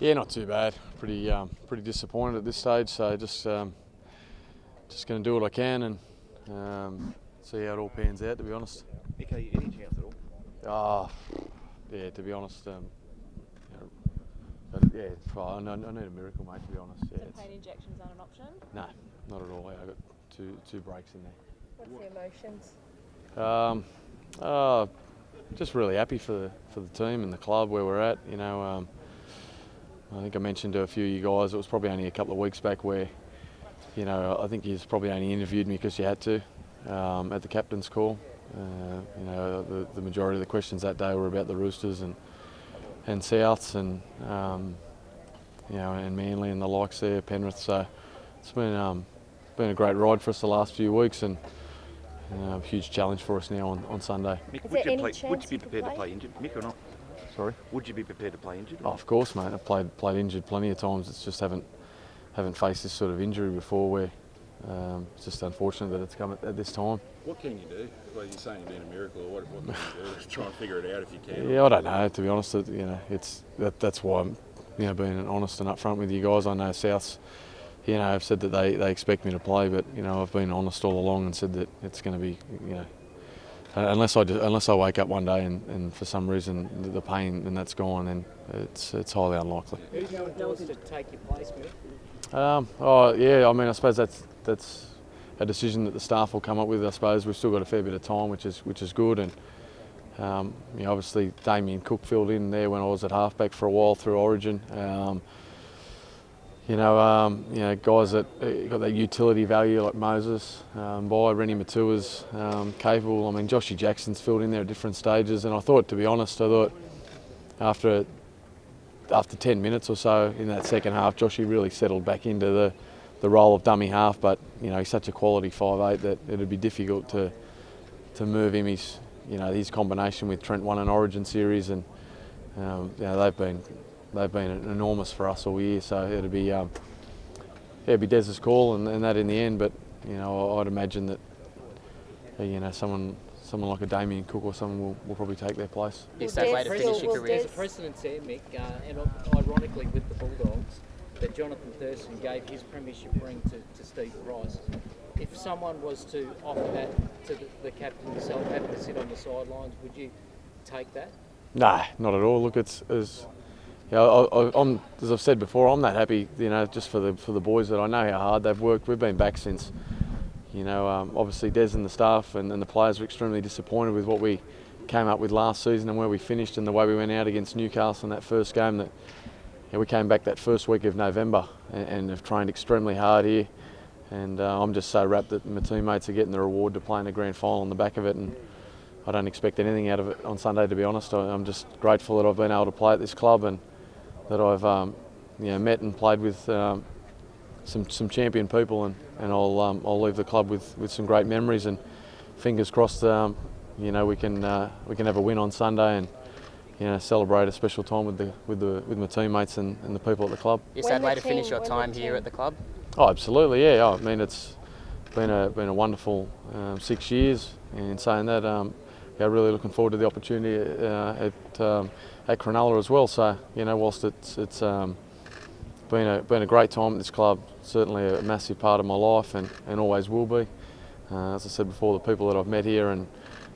Yeah, not too bad. Pretty disappointed at this stage. So just going to do what I can and see how it all pans out. To be honest. Mick, are you any chance at all? Yeah. To be honest, yeah, I need a miracle, mate. To be honest. Yeah, So pain injections aren't an option? No, not at all. Yeah, I got two breaks in there. What's the emotions? Just really happy for the team and the club where we're at. You know, I think I mentioned to a few of you guys, it was probably only a couple of weeks back where, you know, I think you probably only interviewed me because you had to at the captain's call. You know, the majority of the questions that day were about the Roosters and Souths and you know, and Manly and the likes there, Penrith. So it's been a great ride for us the last few weeks and a huge challenge for us now on Sunday. Mick, would you be prepared to play injured, Mick, or not? Sorry? Would you be prepared to play injured? Oh, of course, mate. I've played injured plenty of times. It's just haven't faced this sort of injury before where it's just unfortunate that it's come at this time. What can you do? Well, you're saying you're doing a miracle, or what can you do? Try and figure it out if you can. Yeah, I don't know, to be honest. You know, that's why I'm, you know, being honest and upfront with you guys. I know Souths, you know, have said that they expect me to play, but you know, I've been honest all along and said that it's going to be, you know, unless I wake up one day and for some reason the pain and that's gone, then it's highly unlikely. Who's going to take your place, Mick? Oh yeah, I mean, I suppose that's a decision that the staff will come up with. I suppose we've still got a fair bit of time, which is good, and you know, obviously Damien Cook filled in there when I was at halfback for a while through Origin. You know, guys that got that utility value like Moses, Rennie Matua's capable. I mean, Joshy Jackson's filled in there at different stages, and I thought, to be honest, after 10 minutes or so in that second half, Joshy really settled back into the role of dummy half. But you know, he's such a quality 5'8" that it'd be difficult to move him. His combination with Trent won an Origin series, and you know, they've been enormous for us all year. So it'd be Des's call and that in the end. But you know, I'd imagine that you know, someone like a Damien Cook or someone will probably take their place. Is that way to finish your career? There's a precedent there, Mick, and ironically with the Bulldogs, that Jonathan Thurston gave his premiership ring to Steve Price. If someone was to offer that to the captain himself, having to sit on the sidelines, would you take that? Nah, not at all. Look, it's as you know, I'm, as I've said before, I'm that happy. You know, just for the boys that I know how hard they've worked. We've been back since. You know, obviously Des and the staff and the players were extremely disappointed with what we came up with last season and where we finished and the way we went out against Newcastle in that first game. That we came back that first week of November and have trained extremely hard here. And I'm just so rapt that my teammates are getting the reward to play in a grand final on the back of it. And I don't expect anything out of it on Sunday, to be honest. I'm just grateful that I've been able to play at this club and that I've you know, met and played with some champion people, and I'll leave the club with some great memories, and fingers crossed you know, we can have a win on Sunday and you know, celebrate a special time with my teammates and the people at the club. Is that way to finish your time here at the club? Oh, absolutely, yeah. I mean, it's been a wonderful 6 years, and saying that, yeah, really looking forward to the opportunity at Cronulla as well. So you know, whilst it's been a great time at this club, certainly a massive part of my life and always will be. As I said before, the people that I've met here and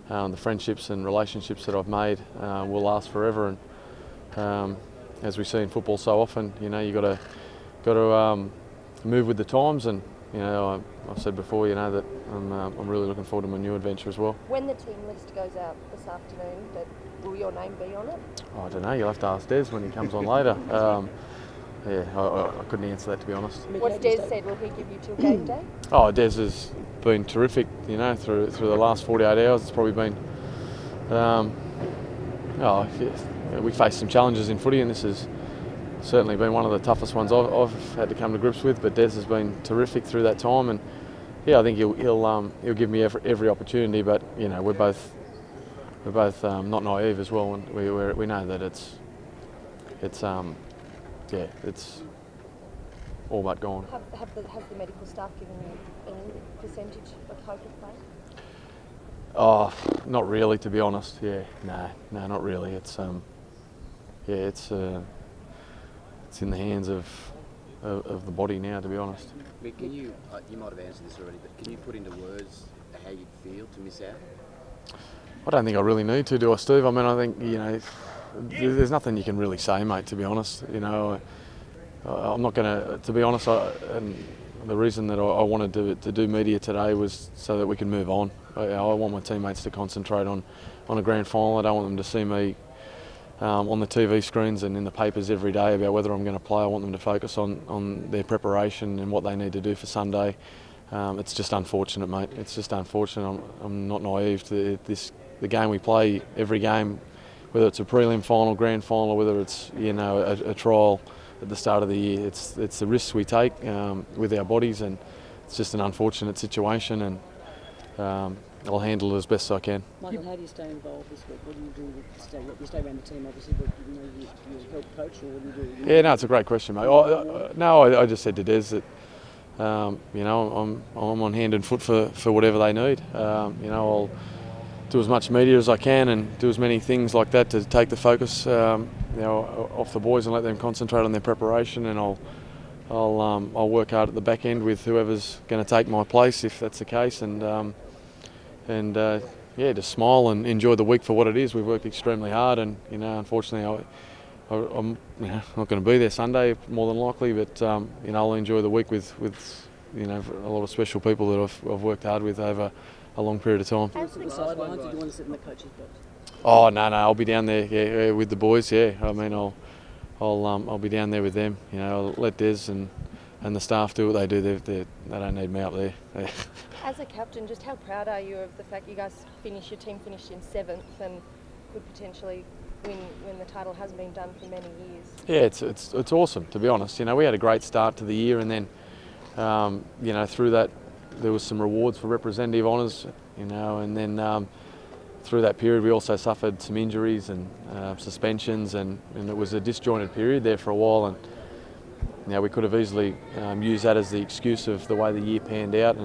the friendships and relationships that I've made will last forever. And as we see in football so often, you know, you got to move with the times. And you know, I've said before, you know, that I'm really looking forward to my new adventure as well. When the team list goes out this afternoon, will your name be on it? Oh, I don't know. You'll have to ask Des when he comes on later. Yeah, I couldn't answer that, to be honest. What's Des said? Will he give you till game day? Oh, Des has been terrific. You know, through the last 48 hours, it's probably been. We faced some challenges in footy, and this has certainly been one of the toughest ones I've had to come to grips with. But Des has been terrific through that time, and yeah, I think he'll give me every opportunity. But you know, we're both not naive as well, and we know that it's yeah, it's all but gone. Has the medical staff given you any percentage of hope of play? Oh, not really, to be honest. Yeah, no, not really. It's yeah, it's it's in the hands of the body now, to be honest. Mick, can you might have answered this already, but can you put into words how you feel to miss out? I don't think I really need to, do I, Steve? I mean, I think, you know, there's nothing you can really say, mate, to be honest. You know, I'm not going to be honest, and the reason that I wanted to do media today was so that we can move on. I want my teammates to concentrate on a grand final. I don't want them to see me on the TV screens and in the papers every day about whether I'm going to play. I want them to focus on their preparation and what they need to do for Sunday. It's just unfortunate, mate. It's just unfortunate. I'm not naive to this. The game we play, every game, whether it's a prelim final, grand final, or whether it's, you know, a trial at the start of the year, it's the risks we take with our bodies, and it's just an unfortunate situation, and I'll handle it as best I can. Michael, how do you stay involved this week? What do you do to stay? You stay around the team, obviously, but you help coach, or what do you do? Yeah, no, it's a great question, mate. I just said to Des that you know, I'm on hand and foot for whatever they need. You know, I'll do as much media as I can and do as many things like that to take the focus, you know, off the boys and let them concentrate on their preparation. And I'll work hard at the back end with whoever's going to take my place, if that's the case. And yeah, just smile and enjoy the week for what it is. We've worked extremely hard, and, you know, unfortunately, I'm, you know, not going to be there Sunday more than likely, but you know, I'll enjoy the week with you know, a lot of special people that I've worked hard with over a long period of time. Do you sit the sidelines, or do you want to sit in the coach's box? Oh no, I'll be down there, yeah, with the boys. Yeah, I mean, I'll be down there with them. You know, I'll let Des and the staff do what they do. They don't need me up there. As a captain, just how proud are you of the fact you guys your team finished in 7th and could potentially win when the title hasn't been done for many years? Yeah, it's awesome, to be honest. You know, we had a great start to the year, and then you know, through that there was some rewards for representative honours. You know, and then through that period we also suffered some injuries and suspensions, and it was a disjointed period there for a while. And you know, we could have easily used that as the excuse of the way the year panned out,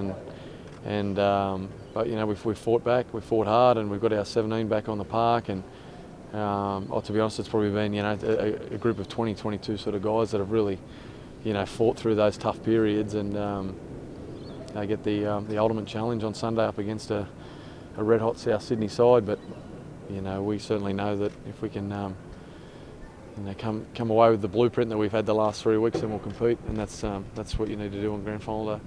but you know, we fought back, we fought hard, and we've got our 17 back on the park. And to be honest, it's probably been, you know, a group of 20, 22 sort of guys that have really, you know, fought through those tough periods, and they get the ultimate challenge on Sunday up against a red hot South Sydney side. But you know, we certainly know that if we can you know, come away with the blueprint that we've had the last 3 weeks, then we'll compete, and that's what you need to do on grand final day.